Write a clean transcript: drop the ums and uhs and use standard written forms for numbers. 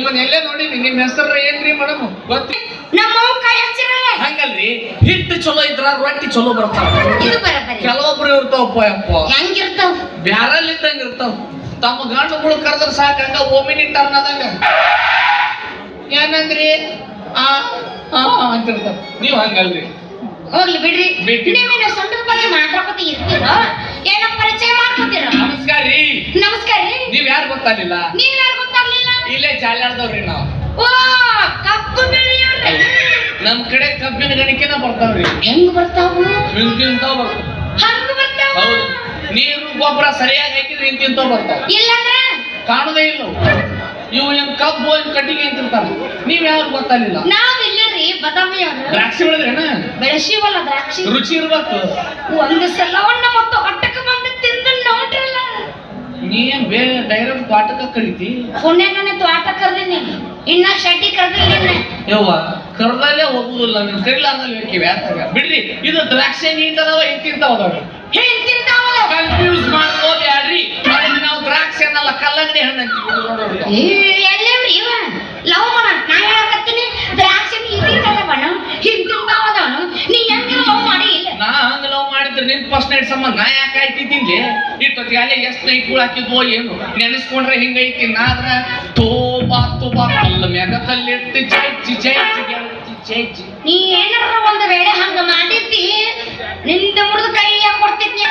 ನಿಮ್ಮನ್ನ ಎಲ್ಲೇ ನೋಡಿನಿ. ನಿಮ್ಮ ಹೆಸರು ಏನ್ರಿ ಮೇಡಮ್ ಗೊತ್ತಿ? ನಮ್ಮ ಕೈ ಹಚ್ಚಿರಲ್ಲ ಹಂಗಲ್ರಿ, ಹಿಟ್ಟು ಚಲೋ ಇದ್ರ ರೊಟ್ಟಿ ಚಲೋ ಬರ್ತಾವ. ಇದು ಬರಬರಿ. ಕೆಲವೊಬ್ರು ಇರ್ತಾವಪ್ಪ ಯಪ್ಪ ಹೆಂಗಿರ್ತಾವ? ಬ್ಯಾರಲ್ ಇದ್ದಂಗ ಇರ್ತಾವ. ತಮ್ಮ ಗಂಡುಗಳು ಕರೆದ್ರ ಸಾಕ ಹಂಗ ಓಮಿನಿ ಟರ್ನ್ ಆದಂಗ ಏನಂದ್ರಿ ಆ ಅಂತಿರ್ತಾವ. ನೀವ್ ಹಂಗಲ್ರಿ. ಹೋಗ್ಲಿ ಬಿಡ್ರಿ. ಬಿಟ್ಟಿ. ನೀವೇನ ಸೊಂಟದ ಬಗ್ಗೆ ಮಾತಾಡ್ಕೊತ ಇರ್ತೀರೋ ಏನೋ ಪರಿಚಯ ಮಾಡ್ಕೊತೀರ? ನಮಸ್ಕಾರ ರೀ. ನಮಸ್ಕಾರ ರೀ. ನೀವ್ ಯಾರು ಗೊತ್ತಾಗ್ಲಿಲ್ಲ? ನೀವ್ ಯಾರು ಗೊತ್ತಾಗ್ಲಿಲ್ಲ? ಇಲ್ಲೇ ಜಾಲಾಡ್ದವ್ರಿ ನಾವು. ಓ ಕಪ್ಪು ಬಿಳಿಯವ್ರೆ. ನಮ್ ಕಡೆ ಕಬ್ಬಿನ ಗಣಿಕೆನ ಬರ್ತಾವ್ರಿ. ಹೆಂಗ್ ಬರ್ತಾವು? ಇಂತಿಂತಾವ್ ಬರ್ತಾವ. ಹಂಗ ಬರ್ತಾವ? ಹೌದು. ನೀರು ಗೊಬ್ಬರ ಸರಿಯಾಗಿ ಹಾಕಿದ್ರೆ ಇಂತಿಂತಾವ್ ಬರ್ತಾವ. ಇಲ್ಲಂದ್ರ ಕಾಣದೇ ಇಲ್ಲ. ಇವು ಏನ್ ಕಬ್ಬು ಏನ್ ಕಟ್ಟಿಗೆ ಅಂತಿರ್ತಾರ. ನೀವ್ ಯಾರು ಗೊತ್ತಾಗ್ಲಿಲ್ಲ? ನಾವ್ ಇಲ್ಲರಿ ಬದಾಮಿಯವ್ರು. ದ್ರಾಕ್ಷಿ ಬೆಳೆದ್ರೇನ? ಬೆಳೆಸಿವಲ್ಲ ದ್ರಾಕ್ಷಿ. ರುಚಿ ಇರ್ಬೇಕು. ಒಂದು ಸಲವನ್ನ ಮತ್ತು ಅಟ್ಟಕ್ಕೆ ಬಂದು ತಿಂದು ನೋಡ್ರಲ್ಲ. ನೀನ್ ಬೇರೆ ಡೈರೆಕ್ಟ್ ಪಾಠಕ ಕರಿತಿ. ಪುಣ್ಯಗನೆ ತ್ವಾಟ ಕರ್ದಿನಿ, ಇನ್ನ ಶೆಟ್ಟಿ ಕರ್ದಿಲ್ಲ. ಯವ್ವ ಕರ್ದಲ್ಲೇ ಹೋಗುದಿಲ್ಲ. ನಿನ್ ಕರಿಲಾರ್ದಲ್ಲಿ ಬೇಕಿವೆ ಯಾಕಾಗ ಬಿಡ್ರಿ. ಇದು ದ್ರಾಕ್ಷಿ ನೀಟದವ ಇಂತಿಂತಾವ ಅದಾವ. ತಿಂತಾವಲ್ಲ ಕನ್ಫ್ಯೂಸ್ ಮಾಡ್ಕೋಬ್ಯಾಡ್ರಿ. ನಾವು ದ್ರಾಕ್ಷಿ ಅನ್ನಲ್ಲ, ಕಲ್ಲಂಗಡಿ ಹಣ್ಣು ಅಂತೀವಿ. ಎಲ್ಲೇವ್ರಿ ಇವ ಲವ್ ಮಾಡ. ನಾ ಹೇಳಕತ್ತೀನಿ ದ್ರಾಕ್ಷಿ ಹಿಂತಿಂತಾವನು ಹಿಂತಿಂತಾವದವನು. ನೀ ಹೆಂಗ ಲವ್ ಮಾಡಿ ಇಲ್ಲ? ನಾ ಹಂಗ ಲವ್ ಮಾಡಿದ್ರೆ ನಿನ್ ಫಸ್ಟ್ ನೈಟ್ ಸಂಬಂಧ ನಾ ಯಾಕೆ ಆಯ್ತಿದ್ದೀನಿ? ಇಟ್ಟೊತ್ತಿಗೆ ಅಲ್ಲೇ ಎಷ್ಟು ನೈಟ್ಗಳು ಹಾಕಿದ್ವೋ ಏನು ನೆನೆಸ್ಕೊಂಡ್ರೆ ಹಿಂಗೈತಿ. ನಾದ್ರ ತೋಬಾ ತೋಬಾ ಕಲ್ಲ ಮ್ಯಾಗ ಕಲ್ಲಿಟ್ಟು ಜೈಜಿ ಜೈಜಿ ಜೈಜಿ. ನೀ ಏನಾರ ಒಂದು ವೇಳೆ ಹಂಗ ಮಾಡಿದ್ದಿ ನಿಂದ ಮುರಿದು ಕೈ ಕೊಡ್ತಿದ್ನಿ.